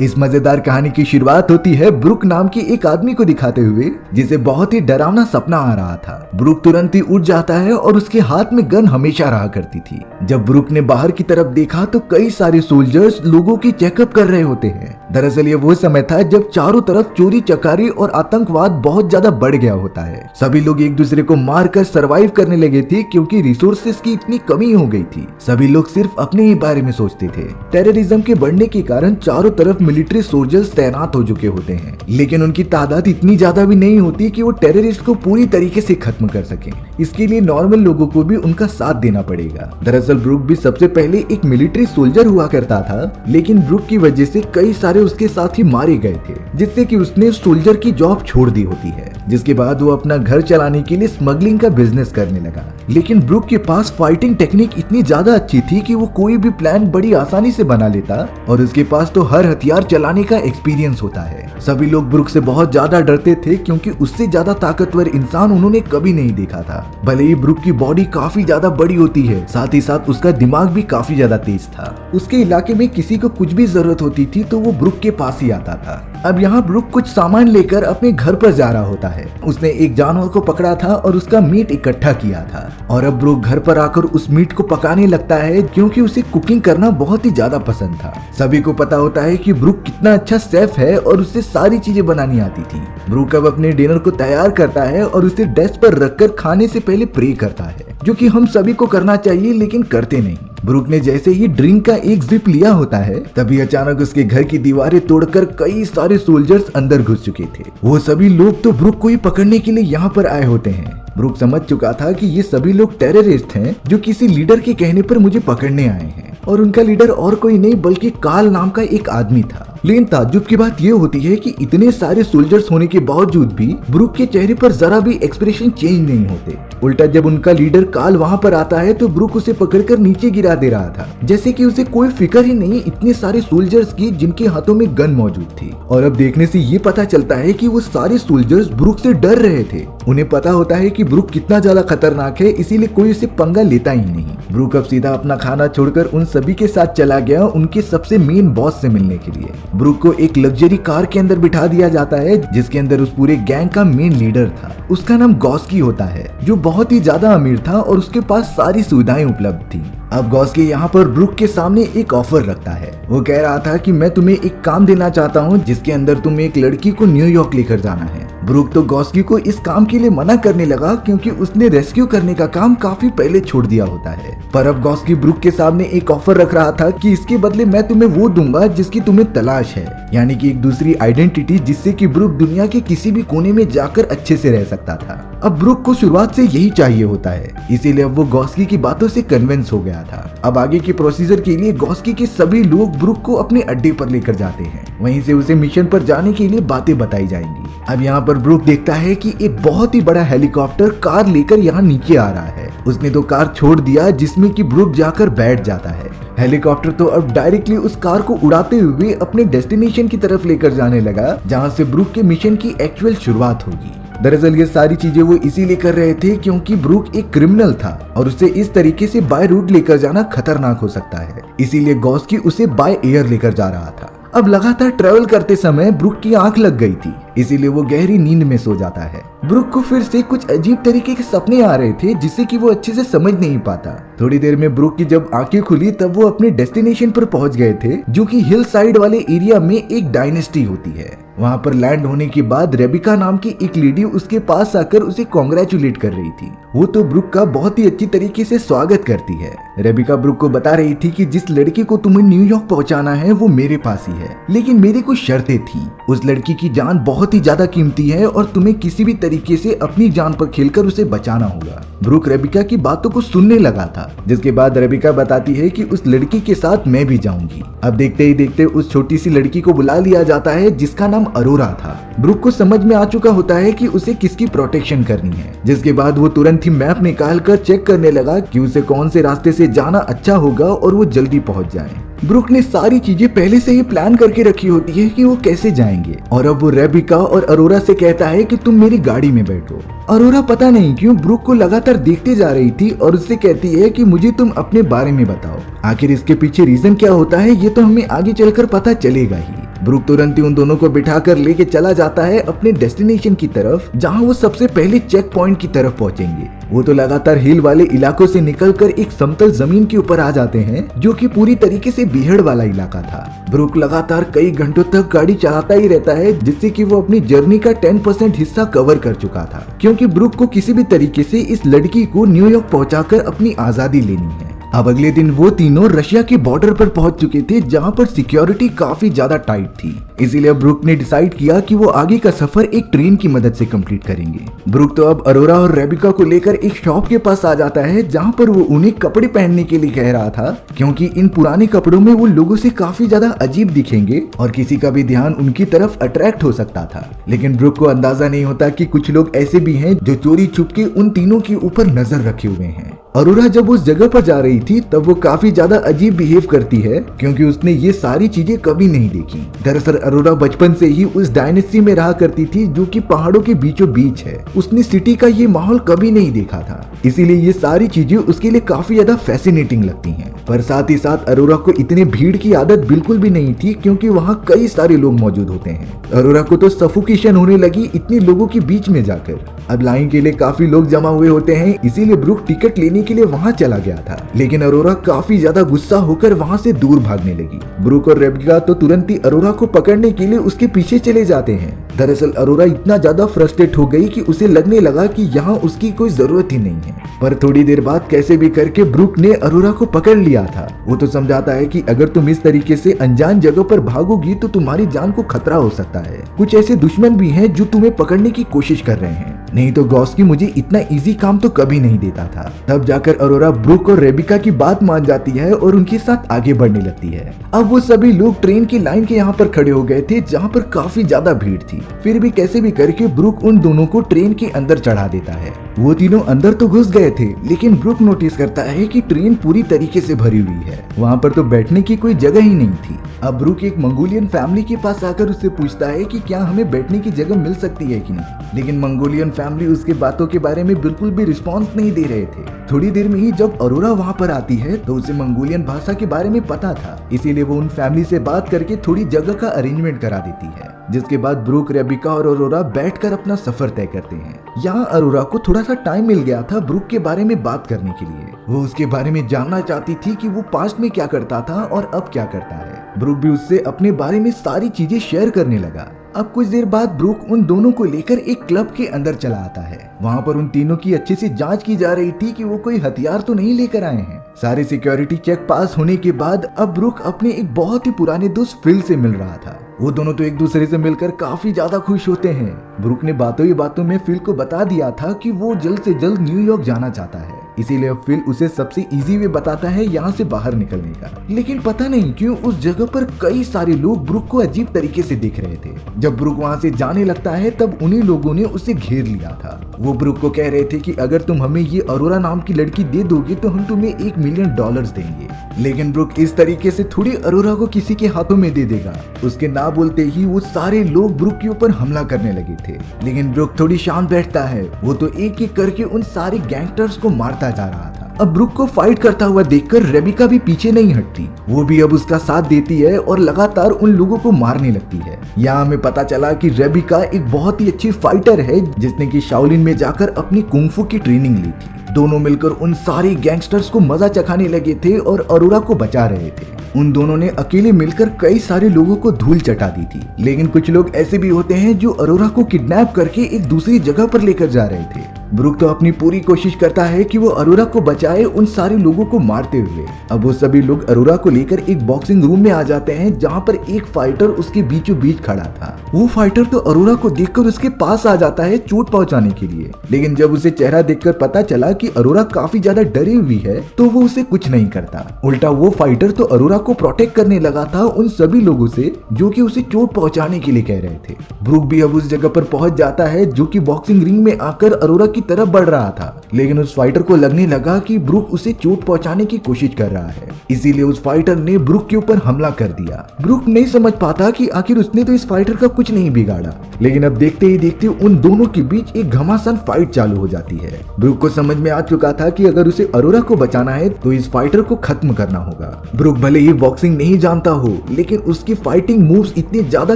इस मजेदार कहानी की शुरुआत होती है ब्रुक नाम के एक आदमी को दिखाते हुए, जिसे बहुत ही डरावना सपना आ रहा था। ब्रुक तुरंत ही उठ जाता है और उसके हाथ में गन हमेशा रहा करती थी। जब ब्रुक ने बाहर की तरफ देखा तो कई सारे सोल्जर्स लोगों की चेकअप कर रहे होते हैं। दरअसल ये वो समय था जब चारों तरफ चोरी चकारी और आतंकवाद बहुत ज्यादा बढ़ गया होता है। सभी लोग एक दूसरे को मारकर सरवाइव करने लगे थे क्योंकि रिसोर्सेज की इतनी कमी हो गई थी। सभी लोग सिर्फ अपने ही बारे में सोचते थे। टेररिज्म के बढ़ने के कारण चारों तरफ मिलिट्री सोल्जर्स तैनात हो चुके होते हैं, लेकिन उनकी तादाद इतनी ज्यादा भी नहीं होती कि वो टेररिस्ट को पूरी तरीके से खत्म कर सके। इसके लिए नॉर्मल लोगों को भी उनका साथ देना पड़ेगा। दरअसल ब्रुक भी सबसे पहले एक मिलिट्री सोल्जर हुआ करता था, लेकिन ब्रुक की वजह से कई सारे उसके साथी मारे गए थे, जिससे कि उसने सोल्जर की जॉब छोड़ दी होती है। जिसके बाद वो अपना घर चलाने के लिए स्मगलिंग का बिजनेस करने लगा। लेकिन ब्रुक के पास फाइटिंग टेक्निक इतनी ज्यादा अच्छी थी कि वो कोई भी प्लान बड़ी आसानी से बना लेता और उसके पास तो हर हथियार चलाने का एक्सपीरियंस होता है। सभी लोग ब्रुक से बहुत ज्यादा डरते थे क्योंकि उससे ज्यादा ताकतवर इंसान उन्होंने कभी नहीं देखा था। भले ही ब्रुक की बॉडी काफी ज्यादा बड़ी होती है, साथ ही साथ उसका दिमाग भी काफी ज्यादा तेज था। उसके इलाके में किसी को कुछ भी जरूरत होती थी तो वो ब्रुक के पास ही आता था। अब यहाँ ब्रुक कुछ सामान लेकर अपने घर पर जा रहा होता है। उसने एक जानवर को पकड़ा था और उसका मीट इकट्ठा किया था, और अब ब्रुक घर पर आकर उस मीट को पकाने लगता है क्योंकि उसे कुकिंग करना बहुत ही ज्यादा पसंद था। सभी को पता होता है कि ब्रुक कितना अच्छा शेफ है और उसे सारी चीजें बनानी आती थी। ब्रुक अब अपने डिनर को तैयार करता है और उसे डेस्क पर रखकर खाने से पहले प्रे करता है, जो कि हम सभी को करना चाहिए लेकिन करते नहीं। ब्रुक ने जैसे ही ड्रिंक का एक जिप लिया होता है, तभी अचानक उसके घर की दीवारें तोड़कर कई सारे सोल्जर्स अंदर घुस चुके थे। वो सभी लोग तो ब्रुक को ही पकड़ने के लिए यहाँ पर आए होते हैं। ब्रुक समझ चुका था कि ये सभी लोग टेररिस्ट हैं जो किसी लीडर के कहने पर मुझे पकड़ने आए हैं, और उनका लीडर और कोई नहीं बल्कि कार्ल नाम का एक आदमी था। लेकिन ताज्जुब की बात यह होती है कि इतने सारे सोल्जर्स होने के बावजूद भी ब्रुक के चेहरे पर जरा भी एक्सप्रेशन चेंज नहीं होते। उल्टा जब उनका लीडर कार्ल वहाँ पर आता है तो ब्रुक उसे पकड़कर नीचे गिरा दे रहा था, जैसे कि उसे कोई फिक्र ही नहीं इतने सारे सोल्जर्स की जिनके हाथों में गन मौजूद थी। और अब देखने से ये पता चलता है कि वो सारे सोल्जर्स ब्रुक से डर रहे थे। उन्हें पता होता है कि ब्रुक कितना ज्यादा खतरनाक है, इसीलिए कोई उसे पंगा लेता ही नहीं। ब्रुक अब सीधा अपना खाना छोड़कर उन सभी के साथ चला गया उनके सबसे मेन बॉस से मिलने के लिए। ब्रुक को एक लग्जरी कार के अंदर बिठा दिया जाता है, जिसके अंदर उस पूरे गैंग का मेन लीडर था। उसका नाम गॉस्की होता है, जो बहुत ही ज्यादा अमीर था और उसके पास सारी सुविधाएं उपलब्ध थी। अब गॉस्की यहाँ पर ब्रुक के सामने एक ऑफर रखता है। वो कह रहा था कि मैं तुम्हें एक काम देना चाहता हूँ जिसके अंदर तुम्हें एक लड़की को न्यूयॉर्क लेकर जाना है। ब्रुक तो गॉस्की को इस काम के लिए मना करने लगा क्योंकि उसने रेस्क्यू करने का काम काफी पहले छोड़ दिया होता है। पर अब गॉस्की ब्रुक के सामने एक ऑफर रख रहा था कि इसके बदले मैं तुम्हें वो दूंगा जिसकी तुम्हें तलाश है, यानी कि एक दूसरी आइडेंटिटी, जिससे कि ब्रुक दुनिया के किसी भी कोने में जाकर अच्छे से रह सकता था। अब ब्रुक को शुरुआत से यही चाहिए होता है, इसीलिए अब वो गॉस्की की बातों से कन्विंस हो गया था। अब आगे के प्रोसीजर के लिए गॉस्की के सभी लोग ब्रुक को अपने अड्डे पर लेकर जाते हैं। वहीं से उसे मिशन पर जाने के लिए बातें बताई जाएंगी। अब यहाँ पर ब्रुक देखता है कि एक बहुत ही बड़ा हेलीकॉप्टर कार लेकर यहाँ नीचे आ रहा है। उसने तो कार छोड़ दिया जिसमें कि ब्रुक जाकर बैठ जाता है। हेलीकॉप्टर तो अब डायरेक्टली उस कार को उड़ाते हुए अपने डेस्टिनेशन की तरफ लेकर जाने लगा, जहाँ से ब्रुक के मिशन की एक्चुअल शुरुआत होगी। दरअसल ये सारी चीजें वो इसीलिए कर रहे थे क्योंकि ब्रुक एक क्रिमिनल था और उसे इस तरीके से बाय रोड लेकर जाना खतरनाक हो सकता है, इसीलिए गॉस्की उसे बाय एयर लेकर जा रहा था। अब लगातार ट्रेवल करते समय ब्रुक की आंख लग गई थी, इसीलिए वो गहरी नींद में सो जाता है। ब्रुक को फिर से कुछ अजीब तरीके के सपने आ रहे थे जिससे कि वो अच्छे से समझ नहीं पाता। थोड़ी देर में ब्रुक की जब आंखें खुली तब वो अपने डेस्टिनेशन पर पहुंच गए थे, जो कि हिल साइड वाले एरिया में एक डायनेस्टी होती है। वहाँ पर लैंड होने के बाद रेबिका नाम की एक लेडी उसके पास आकर उसे कॉन्ग्रेचुलेट कर रही थी। वो तो ब्रुक का बहुत ही अच्छी तरीके से स्वागत करती है। रेबिका ब्रुक को बता रही थी कि जिस लड़की को तुम्हें न्यूयॉर्क पहुंचाना है वो मेरे पास ही है, लेकिन मेरी कुछ शर्तें थी। उस लड़की की जान बहुत ही ज्यादा कीमती है और तुम्हें किसी भी तरीके से अपनी जान पर खेलकर उसे बचाना होगा। ब्रुक रेबिका की बातों को सुनने लगा था, जिसके बाद रेबिका बताती है कि उस लड़की के साथ मैं भी जाऊंगी। अब देखते ही देखते उस छोटी सी लड़की को बुला लिया जाता है जिसका नाम अरोरा था। ब्रुक को समझ में आ चुका होता है कि उसे किसकी प्रोटेक्शन करनी है, जिसके बाद वो तुरंत ही मैप निकाल कर चेक करने लगा कि उसे कौन से रास्ते से जाना अच्छा होगा और वो जल्दी पहुंच जाए। ब्रुक ने सारी चीजें पहले से ही प्लान करके रखी होती है कि वो कैसे जाएंगे, और अब वो रेबिका और अरोरा से कहता है कि तुम मेरी गाड़ी में बैठो। अरोरा पता नहीं क्यों ब्रुक को लगातार देखते जा रही थी और उससे कहती है कि मुझे तुम अपने बारे में बताओ। आखिर इसके पीछे रीजन क्या होता है ये तो हमें आगे चलकर पता चलेगा ही। ब्रुक तुरंत ही उन दोनों को बिठाकर लेके चला जाता है अपने डेस्टिनेशन की तरफ, जहाँ वो सबसे पहले चेक पॉइंट की तरफ पहुंचेंगे। वो तो लगातार हिल वाले इलाकों से निकलकर एक समतल जमीन के ऊपर आ जाते हैं, जो कि पूरी तरीके से बीहड़ वाला इलाका था। ब्रुक लगातार कई घंटों तक गाड़ी चलाता ही रहता है, जिससे कि वो अपनी जर्नी का 10% हिस्सा कवर कर चुका था, क्योंकि ब्रुक को किसी भी तरीके से इस लड़की को न्यूयॉर्क पहुंचाकर अपनी आजादी लेनी है। अब अगले दिन वो तीनों रशिया के बॉर्डर पर पहुंच चुके थे, जहां पर सिक्योरिटी काफी ज्यादा टाइट थी। इसीलिए ब्रुक ने डिसाइड किया कि वो आगे का सफर एक ट्रेन की मदद से कंप्लीट करेंगे। ब्रुक तो अब अरोरा और रेबिका को लेकर एक शॉप के पास आ जाता है, जहां पर वो उन्हें कपड़े पहनने के लिए कह रहा था, क्योंकि इन पुराने कपड़ों में वो लोगों से काफी ज्यादा अजीब दिखेंगे और किसी का भी ध्यान उनकी तरफ अट्रैक्ट हो सकता था। लेकिन ब्रुक को अंदाजा नहीं होता कि कुछ लोग ऐसे भी हैं जो चोरी छुपके उन तीनों के ऊपर नजर रखे हुए हैं। अरोरा जब उस जगह पर जा रही थी तब वो काफी ज्यादा अजीब बिहेव करती है, क्योंकि उसने ये सारी चीजें कभी नहीं देखी। दरअसल अरोरा बचपन से ही उस डायनेस्टी में रहा करती थी, जो कि पहाड़ों के बीचों बीच है। उसने सिटी का ये माहौल कभी नहीं देखा था, इसीलिए ये सारी चीजें उसके लिए काफी ज्यादा फैसिनेटिंग लगती हैं। पर साथ ही साथ अरोरा को इतने भीड़ की आदत बिल्कुल भी नहीं थी, क्योंकि वहाँ कई सारे लोग मौजूद होते हैं। अरोरा को तो सफोकेशन होने लगी इतने लोगों के बीच में जाकर। अब लाइन के लिए काफी लोग जमा हुए होते हैं, इसीलिए ब्रुक टिकट लेने के लिए वहाँ चला गया था। लेकिन अरोरा काफी ज्यादा गुस्सा होकर वहाँ से दूर भागने लगी। ब्रुक और रेबिका तो तुरंत ही अरोरा को पकड़ने के लिए उसके पीछे चले जाते हैं। दरअसल अरोरा इतना ज्यादा फ्रस्ट्रेट हो गई कि उसे लगने लगा कि यहाँ उसकी कोई जरूरत ही नहीं है। पर थोड़ी देर बाद कैसे भी करके ब्रुक ने अरोरा को पकड़ लिया था। वो तो समझाता है कि अगर तुम इस तरीके से अनजान जगह पर भागोगी तो तुम्हारी जान को खतरा हो सकता है। कुछ ऐसे दुश्मन भी हैं जो तुम्हें पकड़ने की कोशिश कर रहे हैं, नहीं तो गॉस्की मुझे इतना इजी काम तो कभी नहीं देता था। तब जाकर अरोरा ब्रुक और रेबिका की बात मान जाती है और उनके साथ आगे बढ़ने लगती है। अब वो सभी लोग ट्रेन की लाइन के यहाँ पर खड़े हो गए थे, जहाँ पर काफी ज्यादा भीड़ थी। फिर भी कैसे भी करके ब्रुक उन दोनों को ट्रेन के अंदर चढ़ा देता है। वो तीनों अंदर तो घुस गए थे, लेकिन ब्रुक नोटिस करता है कि ट्रेन पूरी तरीके से भरी हुई है। वहाँ पर तो बैठने की कोई जगह ही नहीं थी। अब ब्रुक एक मंगोलियन फैमिली के पास आकर उससे पूछता है कि क्या हमें बैठने की जगह मिल सकती है कि नहीं, लेकिन मंगोलियन फैमिली उसके बातों के बारे में बिल्कुल भी रिस्पॉन्स नहीं दे रहे थे। थोड़ी देर में ही जब अरोरा वहाँ पर आती है तो उसे मंगोलियन भाषा के बारे में पता था, इसीलिए वो उन फैमिली से बात करके थोड़ी जगह का अरेंजमेंट करा देती है। जिसके बाद ब्रुक, रेबिका और अरोरा बैठकर अपना सफर तय करते हैं। यहाँ अरोरा को थोड़ा सा टाइम मिल गया था ब्रुक के बारे में बात करने के लिए। वो उसके बारे में जानना चाहती थी कि वो पास्ट में क्या करता था और अब क्या करता है। ब्रुक भी उससे अपने बारे में सारी चीजें शेयर करने लगा। अब कुछ देर बाद ब्रुक उन दोनों को लेकर एक क्लब के अंदर चला आता है। वहाँ पर उन तीनों की अच्छे से जांच की जा रही थी कि वो कोई हथियार तो नहीं लेकर आए हैं। सारे सिक्योरिटी चेक पास होने के बाद अब ब्रुक अपने एक बहुत ही पुराने दोस्त फिल से मिल रहा था। वो दोनों तो एक दूसरे से मिलकर काफी ज्यादा खुश होते हैं। ब्रुक ने बातों ही बातों में फिल को बता दिया था कि वो जल्द से जल्द न्यूयॉर्क जाना चाहता है, इसीलिए अब फिल उसे सबसे इजी वे बताता है यहाँ से बाहर निकलने का। लेकिन पता नहीं क्यों उस जगह पर कई सारे लोग ब्रुक को अजीब तरीके से देख रहे थे। जब ब्रुक वहाँ से जाने लगता है तब उन्हीं लोगों ने उसे घेर लिया था। वो ब्रुक को कह रहे थे कि अगर तुम हमें ये अरोरा नाम की लड़की दे दोगे तो हम तुम्हें $1 मिलियन देंगे। लेकिन ब्रुक इस तरीके से थोड़ी अरोरा को किसी के हाथों में दे देगा। उसके ना बोलते ही वो सारे लोग ब्रुक के ऊपर हमला करने लगे थे। लेकिन ब्रुक थोड़ी शांत बैठता है। वो तो एक एक करके उन सारे गैंगस्टर्स को मारता जा रहा था। अब ब्रुक को फाइट करता हुआ देखकर रेबिका भी पीछे नहीं हटती। वो भी अब उसका साथ देती है और लगातार उन लोगों को मारने लगती है। यहाँ हमें पता चला कि रेबिका एक बहुत ही अच्छी फाइटर है, जिसने कि शाओलिन में जाकर अपनी कुंफू की ट्रेनिंग ली थी। दोनों मिलकर उन सारे गैंगस्टर्स को मजा चखाने लगे थे और अरोरा को बचा रहे थे। उन दोनों ने अकेले मिलकर कई सारे लोगों को धूल चटा दी थी। लेकिन कुछ लोग ऐसे भी होते हैं जो अरोरा को किडनैप करके एक दूसरी जगह पर लेकर जा रहे थे। ब्रुक तो अपनी पूरी कोशिश करता है कि वो अरोरा को बचाए उन सारे लोगों को मारते हुए। अब वो सभी लोग अरोरा को लेकर एक बॉक्सिंग रूम में आ जाते हैं, जहाँ पर एक फाइटर उसके बीचों बीच खड़ा था। वो फाइटर तो अरोरा को देखकर उसके पास आ जाता है चोट पहुंचाने के लिए। लेकिन जब उसे चेहरा देखकर पता चला कि अरोरा काफी ज्यादा डरी हुई है तो वो उसे कुछ नहीं करता। उल्टा वो फाइटर तो अरोरा को प्रोटेक्ट करने लगा था उन सभी लोगों से जो कि उसे चोट पहुंचाने के लिए कह रहे थे। ब्रुक भी अब उस जगह पर पहुंच जाता है जो कि बॉक्सिंग रिंग में आकर अरोरा की तरफ बढ़ रहा था। लेकिन उस फाइटर को लगने लगा कि ब्रुक उसे चोट पहुंचाने की कोशिश कर रहा है, इसीलिए उस फाइटर ने ब्रुक के ऊपर हमला कर दिया। ब्रुक नहीं समझ पाता कि आखिर उसने तो इस फाइटर का कुछ नहीं बिगाड़ा, लेकिन अब देखते ही देखते उन दोनों के बीच एक घमासान फाइट चालू हो जाती है। ब्रूक को समझ में आ चुका था कि अगर उसे अरोरा को बचाना है तो इस फाइटर को खत्म करना होगा। ब्रूक भले ही बॉक्सिंग नहीं जानता हो, लेकिन उसकी फाइटिंग मूव्स इतने ज्यादा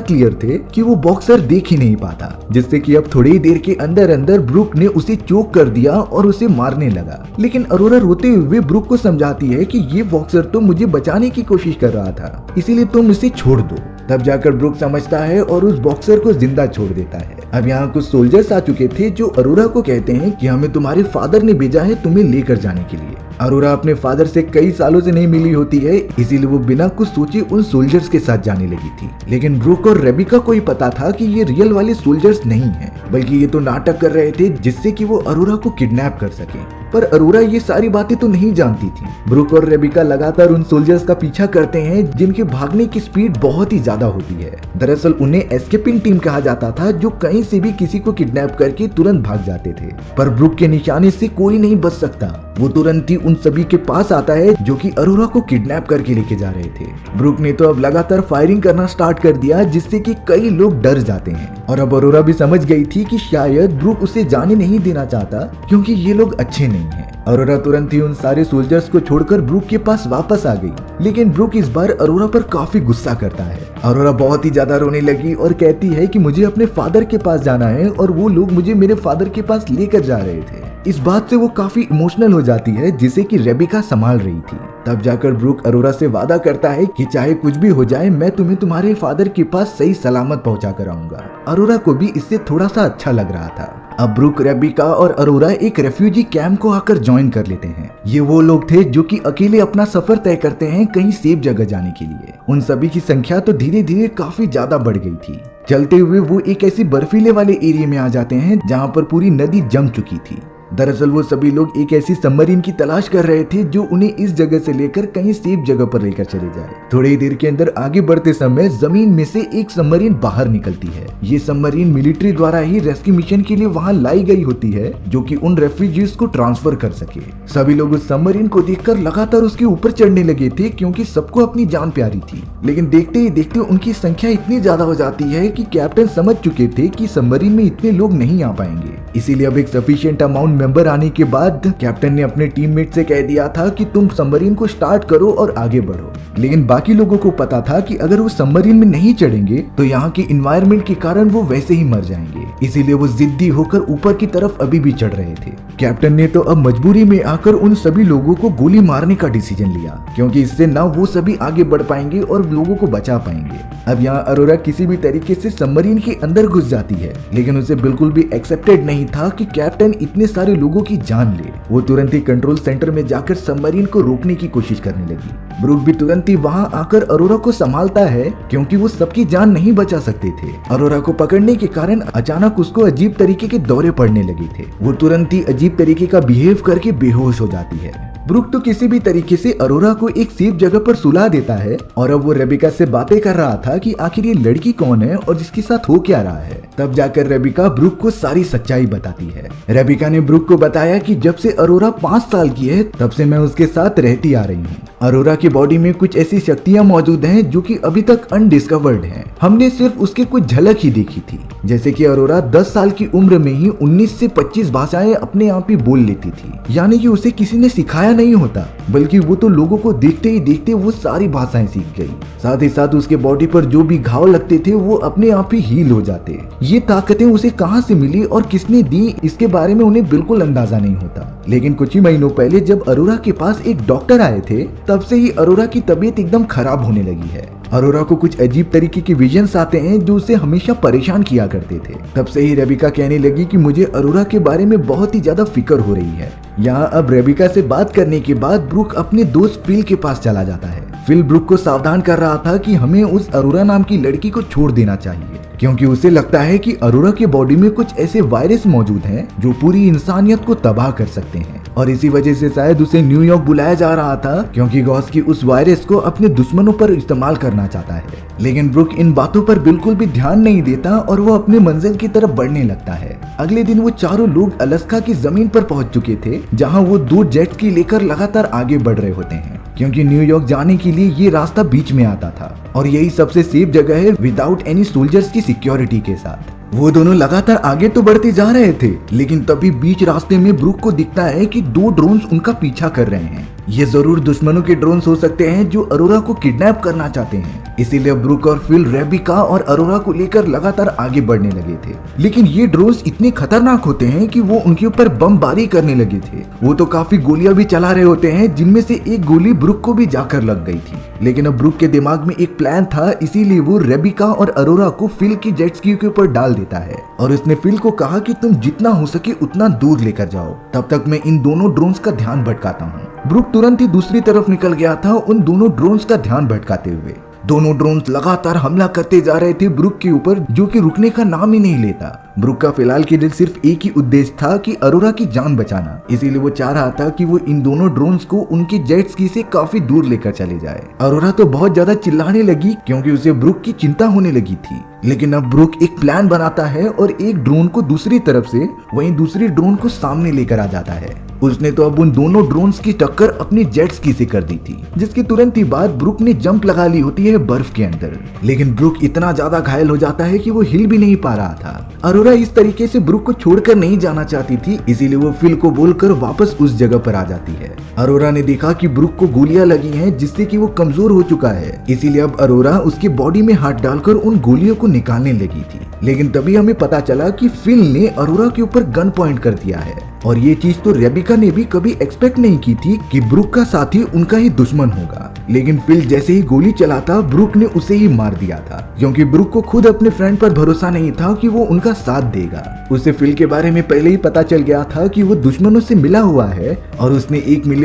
क्लियर थे कि वो बॉक्सर देख ही नहीं पाता, जिससे कि अब थोड़ी ही देर के अंदर अंदर ब्रूक ने उसे चोक कर दिया और उसे मारने लगा। लेकिन अरोरा रोते हुए ब्रूक को समझाती है कि ये बॉक्सर तो मुझे बचाने की कोशिश कर रहा था, इसीलिए तुम इसे छोड़ दो। तब जाकर ब्रूक समझता है और उस बॉक्सर को जिंदा छोड़ देता है। अब यहाँ कुछ सोल्जर्स आ चुके थे जो अरोरा को कहते हैं कि हमें तुम्हारे फादर ने भेजा है तुम्हें लेकर जाने के लिए। अरोरा अपने फादर से कई सालों से नहीं मिली होती है, इसीलिए वो बिना कुछ सोचे उन सोल्जर्स के साथ जाने लगी थी। लेकिन ब्रूक और रेबिका को ही पता था कि ये रियल वाले सोल्जर्स नहीं हैं, बल्कि ये तो नाटक कर रहे थे जिससे कि वो अरोरा को किडनैप कर सके। पर अरोरा ये सारी बातें तो नहीं जानती थी। ब्रूक और रेबिका लगातार उन सोल्जर्स का पीछा करते हैं जिनके भागने की स्पीड बहुत ही ज्यादा होती है। दरअसल उन्हें एस्केपिंग टीम कहा जाता था, जो कहीं से भी किसी को किडनैप करके तुरंत भाग जाते थे। पर ब्रूक के निशाने से कोई नहीं बच सकता। वो तुरंत ही उन सभी के पास आता है जो कि अरोरा को किडनैप करके लेके जा रहे थे। ब्रूक ने तो अब लगातार फायरिंग करना स्टार्ट कर दिया, जिससे कि कई लोग डर जाते हैं। और अब अरोरा भी समझ गई थी कि शायद ब्रूक उसे जाने नहीं देना चाहता, क्योंकि ये लोग अच्छे नहीं हैं। अरोरा तुरंत ही उन सारे सोल्जर्स को छोड़कर ब्रूक के पास वापस आ गई। लेकिन ब्रूक इस बार अरोरा पर काफी गुस्सा करता है। अरोरा बहुत ही ज्यादा रोने लगी और कहती है कि मुझे अपने फादर के पास जाना है और वो लोग मुझे मेरे फादर के पास लेकर जा रहे थे। इस बात से वो काफी इमोशनल हो जाती है, जिसे कि रेबिका संभाल रही थी। तब जाकर ब्रूक अरोरा से वादा करता है कि चाहे कुछ भी हो जाए, मैं तुम्हें तुम्हारे फादर के पास सही सलामत पहुंचा कर आऊंगा। अरोरा को भी इससे थोड़ा सा अच्छा लग रहा था। अब ब्रूक, रेबिका और अरोरा एक रेफ्यूजी कैंप को आकर ज्वाइन कर लेते हैं। ये वो लोग थे जो कि अकेले अपना सफर तय करते हैं कहीं सेफ जगह जाने के लिए। उन सभी की संख्या तो धीरे धीरे काफी ज्यादा बढ़ गई थी। चलते हुए वो एक ऐसी बर्फीले वाले एरिया में आ जाते हैं जहाँ पर पूरी नदी जम चुकी थी। दरअसल वो सभी लोग एक ऐसी सबमरीन की तलाश कर रहे थे जो उन्हें इस जगह से लेकर कहीं सेफ जगह पर लेकर चले जाए। थोड़ी ही देर के अंदर आगे बढ़ते समय जमीन में से एक सबमरीन बाहर निकलती है। ये सबमरीन मिलिट्री द्वारा ही रेस्क्यू मिशन के लिए वहां लाई गई होती है, जो कि उन रेफ्यूजीज को ट्रांसफर कर सके। सभी लोग उस सबमरीन को देखकर लगातार उसके ऊपर चढ़ने लगे थे, क्योंकि सबको अपनी जान प्यारी थी। लेकिन देखते ही देखते उनकी संख्या इतनी ज्यादा हो जाती है कि कैप्टन समझ चुके थे कि सबमरीन में इतने लोग नहीं आ पाएंगे। इसीलिए अब एक सफिशिएंट अमाउंट मेंबर आने के बाद कैप्टन ने अपने टीममेट से कह दिया था कि तुम सबमरीन को स्टार्ट करो और आगे बढ़ो। लेकिन बाकी लोगों को पता था कि अगर वो सबमरीन में नहीं चढ़ेंगे तो यहाँ के इन्वायरमेंट के कारण वो वैसे ही मर जाएंगे। इसीलिए वो जिद्दी होकर ऊपर की तरफ अभी भी चढ़ रहे थे। कैप्टन ने तो अब मजबूरी में आकर उन सभी लोगों को गोली मारने का डिसीजन लिया, क्योंकि इससे ना वो सभी आगे बढ़ पाएंगे और लोगों को बचा पाएंगे। अब यहाँ अरोरा किसी भी तरीके से सबमरीन के अंदर घुस जाती है, लेकिन उसे बिल्कुल भी एक्सेप्टेड नहीं था कि कैप्टन इतने सारे लोगों की जान ले। वो तुरंत ही कंट्रोल सेंटर में जाकर सबमरीन को रोकने की कोशिश करने लगी। ब्रूक भी तुरंत ही वहाँ आकर अरोरा को संभालता है, क्योंकि वो सबकी जान नहीं बचा सकते थे। अरोरा को पकड़ने के कारण अचानक उसको अजीब तरीके के दौरे पड़ने लगे थे। वो तुरंत ही अजीब तरीके का बिहेव करके बेहोश हो जाती है। ब्रूक तो किसी भी तरीके से अरोरा को एक सेफ जगह पर सुला देता है और अब वो रेबिका से बातें कर रहा था कि आखिर ये लड़की कौन है और जिसके साथ हो क्या रहा है। तब जाकर रेबिका ब्रूक को सारी सच्चाई बताती है। रेबिका ने ब्रूक को बताया कि जब से अरोरा 5 साल की है तब से मैं उसके साथ रहती आ रही हूँ। अरोरा की बॉडी में कुछ ऐसी शक्तियाँ मौजूद हैं जो कि अभी तक अनडिस्कवर्ड हैं। हमने सिर्फ उसके कुछ झलक ही देखी थी, जैसे कि अरोरा 10 साल की उम्र में ही 19 से 25 भाषाएं अपने आप ही बोल लेती थी। यानी कि उसे किसी ने सिखाया नहीं होता, बल्कि वो तो लोगों को देखते ही देखते वो सारी भाषाएं सीख गई। साथ ही साथ उसके बॉडी पर जो भी घाव लगते थे वो अपने आप ही हील हो जाते। ये ताकतें उसे कहां से मिली और किसने दी, इसके बारे में उन्हें बिल्कुल अंदाजा नहीं होता। लेकिन कुछ ही महीनों पहले जब अरोरा के पास एक डॉक्टर आए थे, तब से ही अरोरा की तबीयत एकदम खराब होने लगी है। अरोरा को कुछ अजीब तरीके के विजन्स आते हैं जो उसे हमेशा परेशान किया करते थे। तब से ही रेबिका कहने लगी कि मुझे अरोरा के बारे में बहुत ही ज्यादा फिक्र हो रही है। यहाँ अब रेबिका से बात करने के बाद ब्रूक अपने दोस्त फिल के पास चला जाता है। फिल ब्रूक को सावधान कर रहा था कि हमें उस अरोरा नाम की लड़की को छोड़ देना चाहिए, क्योंकि उसे लगता है कि अरोरा के बॉडी में कुछ ऐसे वायरस मौजूद हैं जो पूरी इंसानियत को तबाह कर सकते हैं। और इसी वजह से शायद उसे न्यूयॉर्क बुलाया जा रहा था, क्योंकि गॉस की उस वायरस को अपने दुश्मनों पर इस्तेमाल करना चाहता है। लेकिन ब्रूक इन बातों पर बिल्कुल भी ध्यान नहीं देता और वो अपने मंजिल की तरफ बढ़ने लगता है। अगले दिन वो चारों लोग अलास्का की जमीन पर पहुंच चुके थे, जहां वो 2 जेट्स की लेकर लगातार आगे बढ़ रहे होते हैं, क्योंकि न्यूयॉर्क जाने के लिए ये रास्ता बीच में आता था और यही सबसे सेफ जगह है विदाउट एनी सोल्जर्स की सिक्योरिटी के साथ। वो दोनों लगातार आगे तो बढ़ते जा रहे थे, लेकिन तभी बीच रास्ते में ब्रूक को दिखता है कि 2 ड्रोन्स उनका पीछा कर रहे हैं। ये जरूर दुश्मनों के ड्रोन्स हो सकते हैं जो अरोरा को किडनैप करना चाहते हैं। इसीलिए ब्रूक और फिल रेबिका और अरोरा को लेकर लगातार आगे बढ़ने लगे थे। लेकिन ये ड्रोन्स इतने खतरनाक होते हैं कि वो उनके ऊपर बमबारी करने लगे थे। वो तो काफी गोलियां भी चला रहे होते हैं, जिनमें से एक गोली ब्रूक को भी जाकर लग गई थी। लेकिन अब ब्रूक के दिमाग में एक प्लान था, इसीलिए वो रेबिका और अरोरा को फिल की जेट स्की के ऊपर डाल देता है और उसने फिल को कहा कि तुम जितना हो सके उतना दूर लेकर जाओ, तब तक मैं इन दोनों ड्रोन्स का ध्यान भटकाता हूँ। ब्रूक तुरंत ही दूसरी तरफ निकल गया था उन दोनों ड्रोन्स का ध्यान भटकाते हुए। दोनों ड्रोन्स लगातार हमला करते जा रहे थे ब्रूक के ऊपर, जो कि रुकने का नाम ही नहीं लेता। ब्रूक का फिलहाल के लिए सिर्फ एक ही उद्देश्य था कि अरोरा की जान बचाना, इसीलिए वो चाह रहा था कि वो इन दोनों ड्रोन्स को उनकी जेट स्की से काफी दूर लेकर चले जाए। अरोरा तो बहुत ज्यादा चिल्लाने लगी क्योंकि उसे ब्रूक की चिंता होने लगी थी। लेकिन अब ब्रूक एक प्लान बनाता है और एक ड्रोन को दूसरी तरफ से वहीं दूसरी ड्रोन को सामने लेकर आ जाता है। उसने तो अब उन दोनों ड्रोन्स की टक्कर अपनी जेट स्की से कर दी थी, जिसके तुरंत ही बाद ब्रूक ने जंप लगा ली होती है बर्फ के अंदर। लेकिन ब्रूक इतना ज्यादा घायल हो जाता है कि वो हिल भी नहीं पा रहा था। अरोरा इस तरीके से ब्रूक को छोड़कर नहीं जाना चाहती थी, इसीलिए वो फिल को बोलकर वापस उस जगह पर आ जाती है। अरोरा ने देखा कि ब्रूक को गोलियां लगी हैं, जिससे कि वो कमजोर हो चुका है, इसीलिए अब अरोरा उसकी बॉडी में हाथ डालकर उन गोलियों को निकालने लगी थी। लेकिन तभी हमें पता चला कि फिल ने अरोरा के ऊपर गन पॉइंट कर दिया है, और ये चीज तो रेबिका ने भी कभी एक्सपेक्ट नहीं की थी कि ब्रूक का साथी उनका ही दुश्मन होगा। लेकिन फिल जैसे ही गोली चलाता ब्रूक ने उसे ही मार दिया था, क्योंकि ब्रूक को खुद अपने फ्रेंड पर भरोसा नहीं था कि वो उनका साथ देगा। उसे फिल के बारे में पहले ही पता चल गया था कि वो दुश्मनों से मिला हुआ है और उसने $1 मिलियन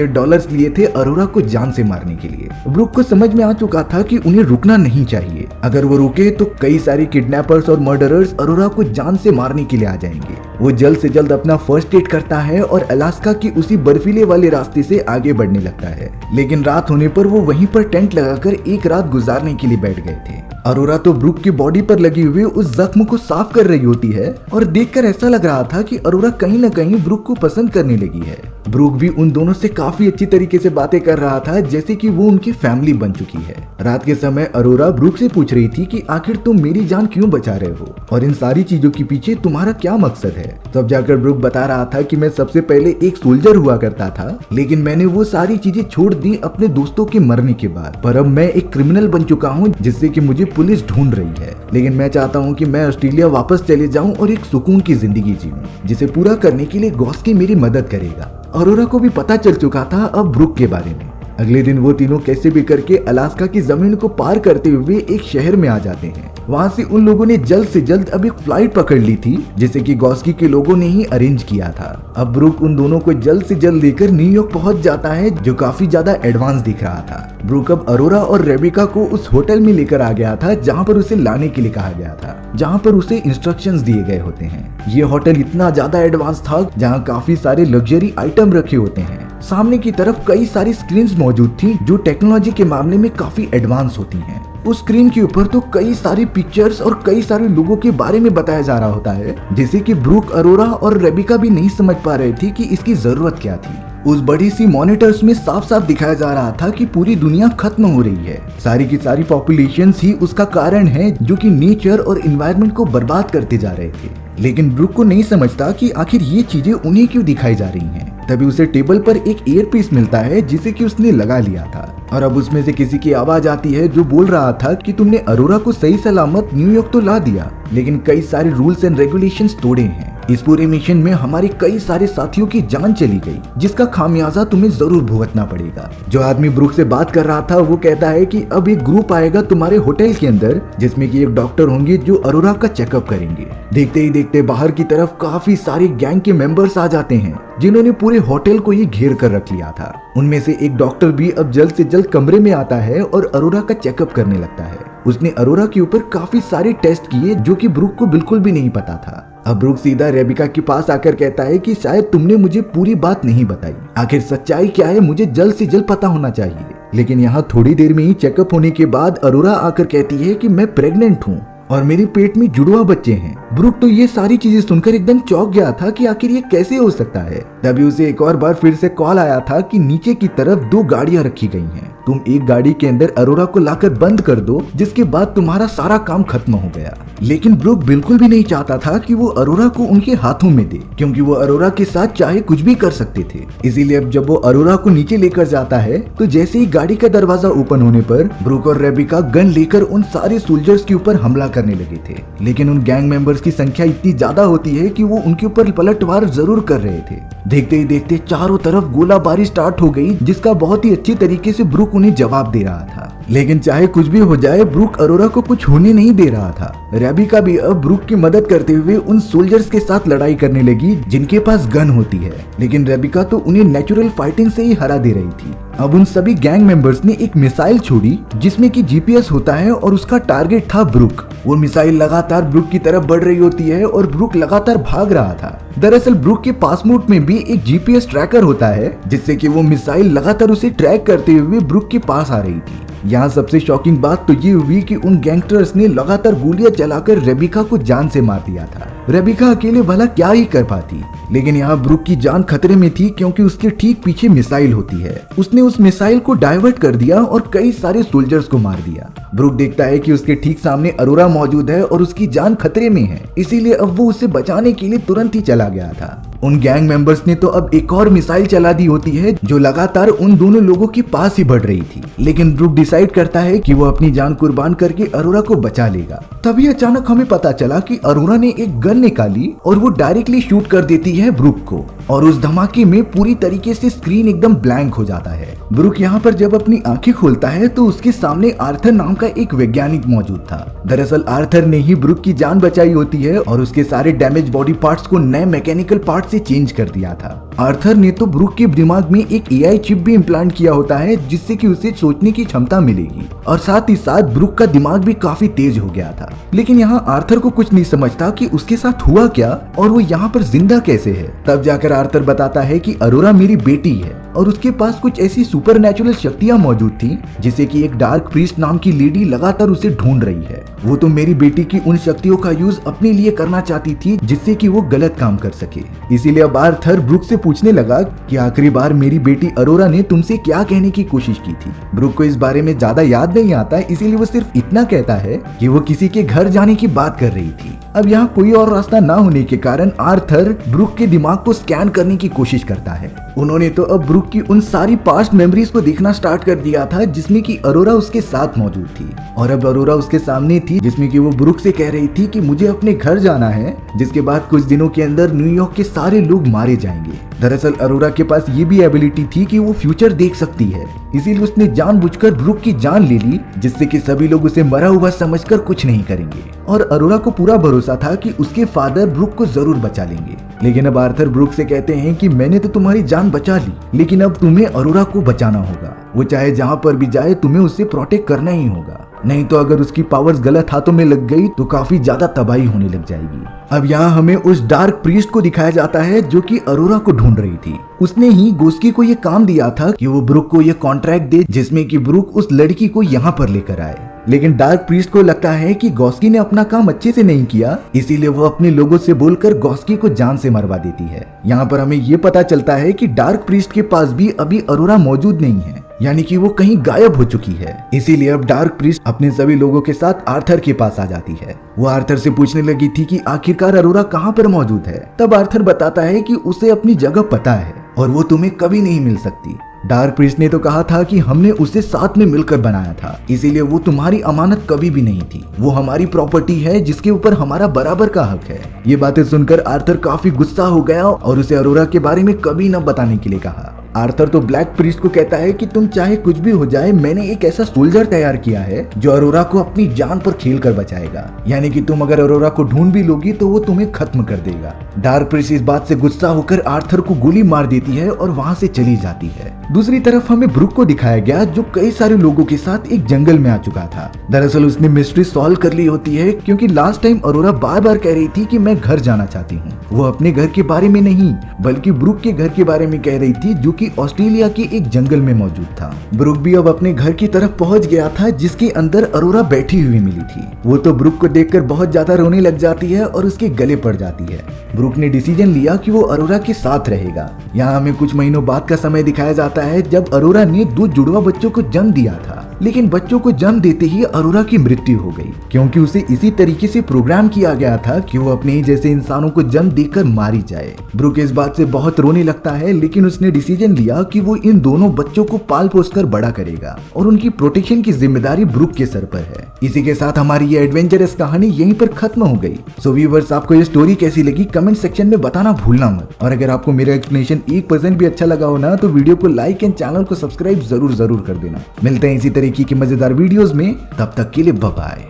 लिए थे अरोरा को जान से मारने के लिए। ब्रूक को समझ में आ चुका था कि उन्हें रुकना नहीं चाहिए। अगर वो रुके तो कई सारे किडनैपर्स और मर्डरर्स अरोरा को जान से मारने के लिए आ जाएंगे। वो जल्द से जल्द अपना फर्स्ट एड करता है और अलास्का की उसी बर्फीले वाले रास्ते से आगे बढ़ने लगता है। लेकिन रात होने पर वो वहीं पर टेंट लगाकर एक रात गुजारने के लिए बैठ गए थे। अरोरा तो ब्रूक की बॉडी पर लगी हुई उस जख्म को साफ कर रही होती है और देखकर ऐसा लग रहा था कि अरोरा कहीं न कहीं ब्रूक को पसंद करने लगी है। ब्रूक भी उन दोनों से काफी अच्छी तरीके से बातें कर रहा था, जैसे कि वो उनकी फैमिली बन चुकी है। रात के समय अरोरा ब्रूक से पूछ रही थी कि आखिर तुम मेरी जान क्यों बचा रहे हो और इन सारी चीजों के पीछे तुम्हारा क्या मकसद है। तब जाकर ब्रूक बता रहा था कि मैं सबसे पहले एक सोल्जर हुआ करता था, लेकिन मैंने वो सारी चीजें छोड़ दी अपने दोस्तों के मरने के बाद। पर अब मैं एक क्रिमिनल बन चुका हूँ, जिससे कि मुझे पुलिस ढूंढ रही है। लेकिन मैं चाहता हूँ कि मैं ऑस्ट्रेलिया वापस चले जाऊँ और एक सुकून की जिंदगी जीऊँ, जिसे पूरा करने के लिए गॉस्की मेरी मदद करेगा। अरोरा को भी पता चल चुका था अब ब्रूक के बारे में। अगले दिन वो तीनों कैसे भी करके अलास्का की जमीन को पार करते हुए एक शहर में आ जाते हैं। वहाँ से उन लोगों ने जल्द से जल्द अब एक फ्लाइट पकड़ ली थी, जिसे कि गॉस्की के लोगों ने ही अरेंज किया था। अब ब्रूक उन दोनों को जल्द से जल्द लेकर न्यूयॉर्क पहुंच जाता है, जो काफी ज्यादा एडवांस दिख रहा था। ब्रूक अब अरोरा और रेबिका को उस होटल में लेकर आ गया था जहाँ पर उसे लाने के लिए कहा गया था, जहाँ पर उसे इंस्ट्रक्शंस दिए गए होते हैं। ये होटल इतना ज्यादा एडवांस था, जहाँ काफी सारे लग्जरी आइटम रखे होते हैं। सामने की तरफ कई सारी स्क्रीन्स मौजूद थी, जो टेक्नोलॉजी के मामले में काफी एडवांस होती हैं। उस स्क्रीन के ऊपर तो कई सारी पिक्चर्स और कई सारे लोगों के बारे में बताया जा रहा होता है, जिसे कि ब्रूक, अरोरा और रेबिका भी नहीं समझ पा रहे थे कि इसकी जरूरत क्या थी। उस बड़ी सी मॉनिटर्स में साफ साफ दिखाया जा रहा था कि पूरी दुनिया खत्म हो रही है। सारी की सारी पॉपुलेशंस ही उसका कारण है, जो कि नेचर और एनवायरनमेंट को बर्बाद करते जा रहे थे। लेकिन ब्रूक को नहीं समझता कि आखिर ये चीजें उन्हें क्यों दिखाई जा रही हैं। तभी उसे टेबल पर एक ईयरपीस मिलता है, जिसे कि उसने लगा लिया था, और अब उसमें से किसी की आवाज आती है जो बोल रहा था कि तुमने अरोरा को सही सलामत न्यूयॉर्क तो ला दिया, लेकिन कई सारे रूल्स एंड रेगुलेशंस तोड़े हैं। इस पूरे मिशन में हमारे कई सारे साथियों की जान चली गई, जिसका खामियाजा तुम्हें जरूर भुगतना पड़ेगा। जो आदमी ब्रूक से बात कर रहा था वो कहता है कि अब एक ग्रुप आएगा तुम्हारे होटल के अंदर, जिसमें कि एक डॉक्टर होंगे जो अरोरा का चेकअप करेंगे। देखते ही देखते बाहर की तरफ काफी सारे गैंग के मेंबर्स आ जाते हैं, जिन्होंने पूरे होटल को ही घेर कर रख लिया था। उनमें से एक डॉक्टर भी अब जल्द से जल्द कमरे में आता है और अरोरा का चेकअप करने लगता है। उसने अरोरा के ऊपर काफी सारे टेस्ट किए, जो कि ब्रूक को बिल्कुल भी नहीं पता था। अब ब्रूक सीधा रेबिका के पास आकर कहता है कि शायद तुमने मुझे पूरी बात नहीं बताई, आखिर सच्चाई क्या है मुझे जल्द से जल्द पता होना चाहिए। लेकिन यहाँ थोड़ी देर में ही चेकअप होने के बाद अरोरा आकर कहती है कि मैं प्रेग्नेंट हूँ और मेरे पेट में जुड़वा बच्चे हैं। ब्रुक तो ये सारी चीजें सुनकर एकदम चौंक गया था कि आखिर ये कैसे हो सकता है। तभी उसे एक और बार फिर से कॉल आया था कि नीचे की तरफ 2 गाड़ियां रखी गई हैं। तुम एक गाड़ी के अंदर अरोरा को लाकर बंद कर दो, जिसके बाद तुम्हारा सारा काम खत्म हो गया। लेकिन ब्रुक बिल्कुल भी नहीं चाहता था कि वो अरोरा को उनके हाथों में दे, क्योंकि वो अरोरा के साथ चाहे कुछ भी कर सकते थे। इसीलिए अब जब वो अरोरा को नीचे लेकर जाता है तो जैसे ही गाड़ी का दरवाजा ओपन होने पर ब्रुक और रेबिका गन लेकर उन सारे सोल्जर्स के ऊपर हमला करने लगे थे। लेकिन उन गैंग मेंबर्स की संख्या इतनी ज्यादा होती है कि वो उनके ऊपर पलटवार जरूर कर रहे थे। देखते ही देखते चारों तरफ गोलाबारी स्टार्ट हो गई, जिसका बहुत ही अच्छी तरीके से ब्रुक उन्हें जवाब दे रहा था। लेकिन चाहे कुछ भी हो जाए, ब्रुक अरोरा को कुछ होने नहीं दे रहा था। रेबिका भी अब ब्रुक की मदद करते हुए उन सोल्जर्स के साथ लड़ाई करने लगी जिनके पास गन होती है। लेकिन रेबिका तो उन्हें नेचुरल फाइटिंग से ही हरा दे रही थी। अब उन सभी गैंग मेंबर्स ने एक मिसाइल छोड़ी जिसमें कि जीपीएस होता है और उसका टारगेट था ब्रुक। वो मिसाइल लगातार ब्रुक की तरफ बढ़ रही होती है और ब्रुक लगातार भाग रहा था। दरअसल ब्रुक के पासपोर्ट में भी एक जीपीएस ट्रैकर होता है, जिससे कि वो मिसाइल लगातार उसे ट्रैक करते हुए ब्रुक के पास आ रही थी। यहाँ सबसे शॉकिंग बात तो ये हुई कि उन गैंगस्टर्स ने लगातार गोलियां चलाकर रेबिका को जान से मार दिया था। रेबिका अकेले भला क्या ही कर पाती, लेकिन यहाँ ब्रुक की जान खतरे में थी, क्योंकि उसके ठीक पीछे मिसाइल होती है। उसने उस मिसाइल को डाइवर्ट कर दिया और कई सारे सोल्जर्स को मार दिया। ब्रुक देखता है कि उसके ठीक सामने अरोरा मौजूद है और उसकी जान खतरे में है, इसीलिए अब वो उसे बचाने के लिए तुरंत ही चला गया था। उन गैंग मेंबर्स ने तो अब एक और मिसाइल चला दी होती है जो लगातार उन दोनों लोगों के पास ही बढ़ रही थी। लेकिन ब्रुक डिसाइड करता है कि वो अपनी जान कुर्बान करके अरोरा को बचा लेगा। तभी अचानक हमें पता चला कि अरोरा ने एक गन निकाली और वो डायरेक्टली शूट कर देती है ब्रुक को, और उस धमाके में पूरी तरीके से स्क्रीन एकदम ब्लैंक हो जाता है। ब्रुक यहाँ पर जब अपनी आंखें खोलता है तो उसके सामने आर्थर नाम का एक वैज्ञानिक मौजूद था। दरअसल आर्थर ने ही ब्रुक की जान बचाई होती है और उसके सारे डैमेज बॉडी पार्ट्स को नए मैकेनिकल पार्ट से चेंज कर दिया था। आर्थर ने तो ब्रुक के दिमाग में एक एआई चिप भी इम्प्लांट किया होता है, जिससे कि उसे सोचने की क्षमता मिलेगी, और साथ ही साथ ब्रुक का दिमाग भी काफी तेज हो गया था। लेकिन यहाँ आर्थर को कुछ नहीं समझता कि उसके साथ हुआ क्या और वो यहाँ पर जिंदा कैसे है। तब जाकर आर्थर बताता है कि अरोरा मेरी बेटी है और उसके पास कुछ ऐसी सुपरनैचुरल शक्तियां मौजूद थी, जिसे कि एक डार्क प्रीस्ट नाम की लेडी लगातार उसे ढूंढ रही है। वो तो मेरी बेटी की उन शक्तियों का यूज अपने लिए करना चाहती थी, जिससे कि वो गलत काम कर सके। इसीलिए अब आर्थर ब्रुक से पूछने लगा कि आखिरी बार मेरी बेटी अरोरा ने तुमसे क्या कहने की कोशिश की थी। ब्रुक को इस बारे में ज्यादा याद नहीं आता, इसीलिए वो सिर्फ इतना कहता है कि वो किसी के घर जाने की बात कर रही थी। अब यहाँ कोई और रास्ता ना होने के कारण आर्थर ब्रुक के दिमाग को स्कैन करने की कोशिश करता है। उन्होंने तो अब ब्रुक की उन सारी पास्ट मेमोरीज को देखना स्टार्ट कर दिया था, जिसमें कि अरोरा उसके साथ मौजूद थी, और अब अरोरा उसके सामने थी, जिसमें कि वो ब्रुक से कह रही थी कि मुझे अपने घर जाना है, जिसके बाद कुछ दिनों के अंदर न्यूयॉर्क के सारे लोग मारे जाएंगे। दरअसल अरोरा के पास ये भी एबिलिटी थी कि वो फ्यूचर देख सकती है, इसीलिए उसने जानबूझकर ब्रुक की जान ले ली, जिससे कि सभी लोग उसे मरा हुआ समझकर कुछ नहीं करेंगे। और अरोरा को पूरा भरोसा था कि उसके फादर ब्रुक को जरूर बचा लेंगे। लेकिन अब आर्थर ब्रुक से कहते हैं कि मैंने तो तुम्हारी जान बचा ली, लेकिन अब तुम्हें अरोरा को बचाना होगा। वो चाहे जहाँ पर भी जाए तुम्हें उससे प्रोटेक्ट करना ही होगा, नहीं तो अगर उसकी पावर्स गलत हाथों में लग गई तो काफी ज्यादा तबाही होने लग जाएगी। अब यहाँ हमें उस डार्क प्रीस्ट को दिखाया जाता है जो कि अरोरा को ढूंढ रही थी। उसने ही गोस्की को ये काम दिया था कि वो ब्रुक को ये कॉन्ट्रैक्ट दे, जिसमें कि ब्रुक उस लड़की को यहाँ पर लेकर आए। लेकिन डार्क प्रीस्ट को लगता है कि गॉस्की ने अपना काम अच्छे से नहीं किया, इसीलिए वो अपने लोगों से बोलकर गॉस्की को जान से मरवा देती है। यहाँ पर हमें ये पता चलता है कि डार्क प्रीस्ट के पास भी अभी अरोरा मौजूद नहीं है, यानी कि वो कहीं गायब हो चुकी है। इसीलिए अब डार्क प्रीस्ट अपने सभी लोगों के साथ आर्थर के पास आ जाती है। वो आर्थर से पूछने लगी थी कि आखिरकार अरोरा कहाँ पर मौजूद है। तब आर्थर बताता है कि उसे अपनी जगह पता है और वो तुम्हें कभी नहीं मिल सकती। डार्क प्रीस्ट ने तो कहा था कि हमने उसे साथ में मिलकर बनाया था, इसीलिए वो तुम्हारी अमानत कभी भी नहीं थी। वो हमारी प्रॉपर्टी है जिसके ऊपर हमारा बराबर का हक है। ये बातें सुनकर आर्थर काफी गुस्सा हो गया और उसे अरोरा के बारे में कभी न बताने के लिए कहा। आर्थर तो ब्लैक प्रीस्ट को कहता है कि तुम चाहे कुछ भी हो जाए, मैंने एक ऐसा सोल्जर तैयार किया है जो अरोरा को अपनी जान पर खेल कर बचाएगा, यानी कि तुम अगर अरोरा को ढूंढ भी लोगी तो वो तुम्हें खत्म कर देगा। डार्क प्रीस्ट इस बात से गुस्सा होकर आर्थर को गोली मार देती है और वहां से चली जाती है। दूसरी तरफ हमें ब्रुक को दिखाया गया जो कई सारे लोगों के साथ एक जंगल में आ चुका था। दरअसल उसने मिस्ट्री सॉल्व कर ली होती है क्योंकि लास्ट टाइम अरोरा बार बार कह रही थी कि मैं घर जाना चाहती हूँ। वो अपने घर के बारे में नहीं बल्कि ब्रुक के घर के बारे में कह रही थी जो कि ऑस्ट्रेलिया के एक जंगल में मौजूद था। ब्रुक भी अब अपने घर की तरफ पहुंच गया था जिसके अंदर अरोरा बैठी हुई मिली थी। वो तो ब्रुक को देखकर बहुत ज्यादा रोने लग जाती है और उसके गले पड़ जाती है। ब्रुक ने डिसीजन लिया कि वो अरोरा के साथ रहेगा। यहाँ हमें कुछ महीनों बाद का समय दिखाया जाता है जब अरोरा ने 2 जुड़वा बच्चों को जन्म दिया था, लेकिन बच्चों को जन्म देते ही अरोरा की मृत्यु हो गई क्योंकि उसे इसी तरीके से प्रोग्राम किया गया था कि वो अपने ही जैसे इंसानों को जन्म देकर मारी जाए। ब्रुक इस बात से बहुत रोने लगता है लेकिन उसने डिसीजन लिया कि वो इन दोनों बच्चों को पाल पोस कर बड़ा करेगा और उनकी प्रोटेक्शन की जिम्मेदारी ब्रुक के सर पर है। इसी के साथ हमारी ये एडवेंचरस कहानी यहीं पर खत्म हो गई। सो व्यूअर्स, आपको ये स्टोरी कैसी लगी कमेंट सेक्शन में बताना भूलना मत। और अगर आपको मेरा एक्सप्लेनेशन 1% भी अच्छा लगा हो ना तो वीडियो को लाइक एंड चैनल को सब्सक्राइब जरूर कर देना। मिलते हैं इसी तरीके की मजेदार वीडियोस में, तब तक के लिए बाय बाय।